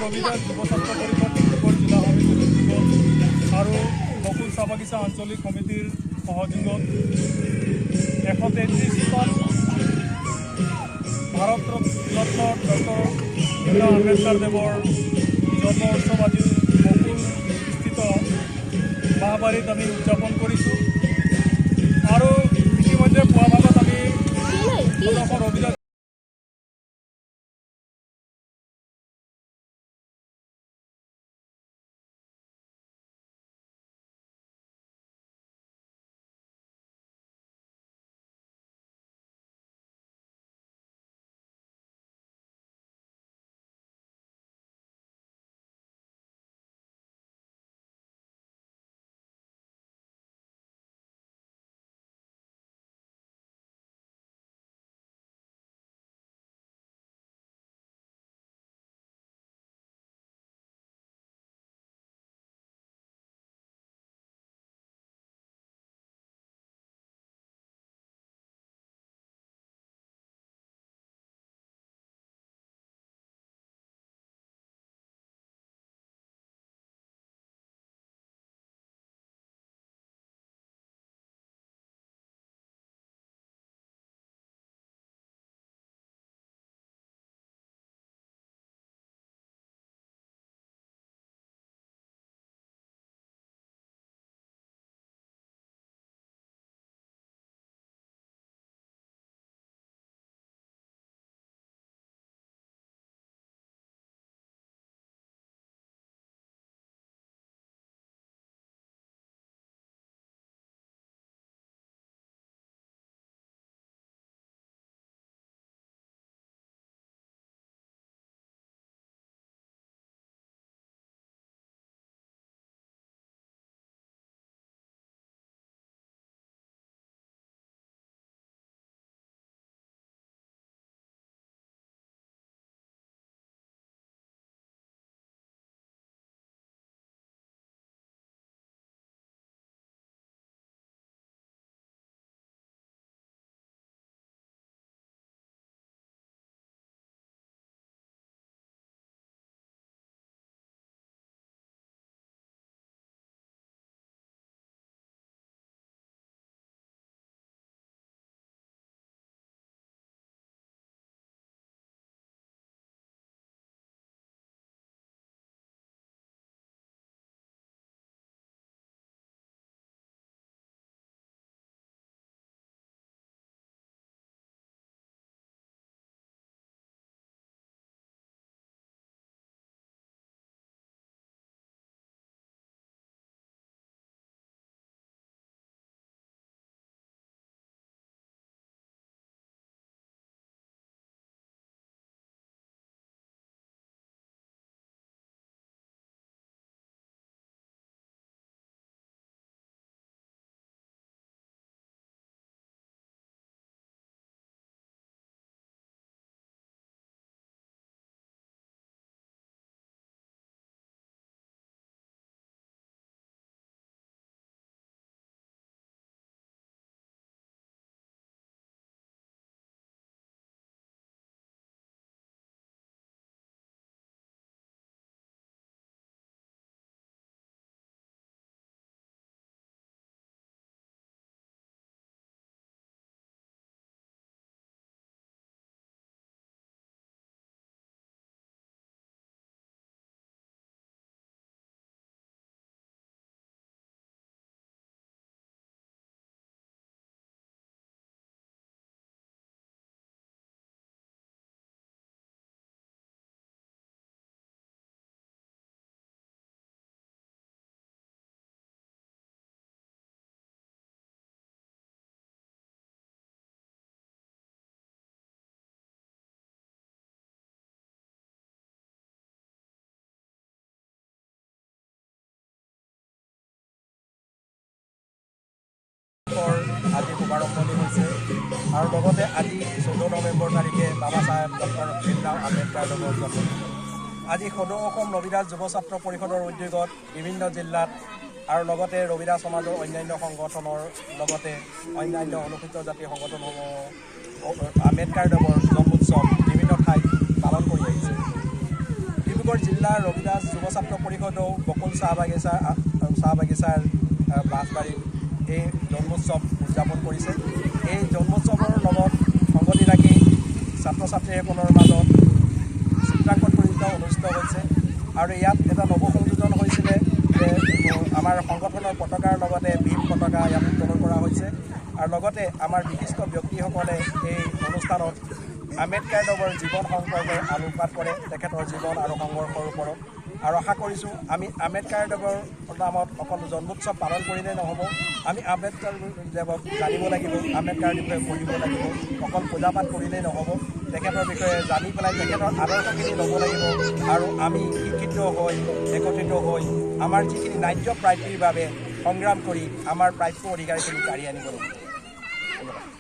ৰবিদাস যুৱ ছাত্ৰ পৰিষদ ডিব্ৰুগড় জিলা সমিতিৰ উদ্যোগত আৰু বকুল চাহ বাগিচা আঞ্চলিক সমিতিৰ সহযোগত 133তম ভাৰত ৰত্ন ডক্টৰ ভীমৰাও আম্বেদকাৰ দেৱৰ জন্ম উৎসৱ আজি বকুল স্থিত বাঁহবাৰীত আমি উদযাপন কৰিছোঁ। আৰু ইতিমধ্যে পুৱা ভাগত আমি ৰবিদাস আজি শুভাৰম্ভণি হৈছে আৰু লগতে আজি 14 নৱেম্বৰ তাৰিখে বাবা চাহেব ডক্টৰ ভীমৰাও আম্বেদকাৰ দেৱৰ জন্মদিন। আজি সদৌ অসম ৰবিদাস যুৱ ছাত্ৰ পৰিষদৰ উদ্যোগত বিভিন্ন জিলাত আৰু লগতে ৰবিদাস সমাজৰ অন্যান্য সংগঠনৰ লগতে অন্যান্য অনুসূচিত জাতি সংগঠনসমূহ আম্বেদকাৰ দেৱৰ জন্মোৎসৱ বিভিন্ন ঠাইত পালন কৰি আহিছে। ডিব্ৰুগড় জিলাৰ ৰবিদাস যুৱ ছাত্ৰ পৰিষদেও বকুল চাহ বাগিচাৰ বাঁশবাৰীত এই জন্মোৎসৱ উদযাপন কৰিছে। এই জন্মোৎসৱৰ লগত সংগতি ৰাখি ছাত্ৰ ছাত্ৰীসকলৰ মাজত চিত্ৰাংকন প্ৰতিযোগিতা অনুষ্ঠিত হৈছে আৰু ইয়াত এটা নৱসংযোজন হৈছিলে যে আমাৰ সংগঠনৰ পতাকাৰ লগতে ভীম পতাকা ইয়াত উত্তোলন কৰা হৈছে আৰু লগতে আমাৰ বিশিষ্ট ব্যক্তিসকলে এই অনুষ্ঠানত আম্বেদকাৰদেৱৰ জীৱন সম্পৰ্কে আলোকপাত কৰে, তেখেতৰ জীৱন আৰু সংঘৰ্ষৰ ওপৰত। আৰু আশা কৰিছোঁ আমি আম্বেদকাৰদেৱৰ নামত অকল জন্মোৎসৱ পালন কৰিলেই নহ'ব, আমি আম্বেদকাৰদেৱক জানিব লাগিব, আম্বেদকাৰৰ বিষয়ে পঢ়িব লাগিব, অকল পূজা পাঠ কৰিলেই নহ'ব, তেখেতৰ বিষয়ে জানি পেলাই তেখেতৰ আদৰ্শখিনি ল'ব লাগিব আৰু আমি শিক্ষিত হৈ একত্ৰিত হৈ আমাৰ যিখিনি ন্যায্য প্ৰাপ্তিৰ বাবে সংগ্ৰাম কৰি আমাৰ প্ৰাপ্য অধিকাৰখিনি কাঢ়ি আনিব লাগিব। ধন্যবাদ।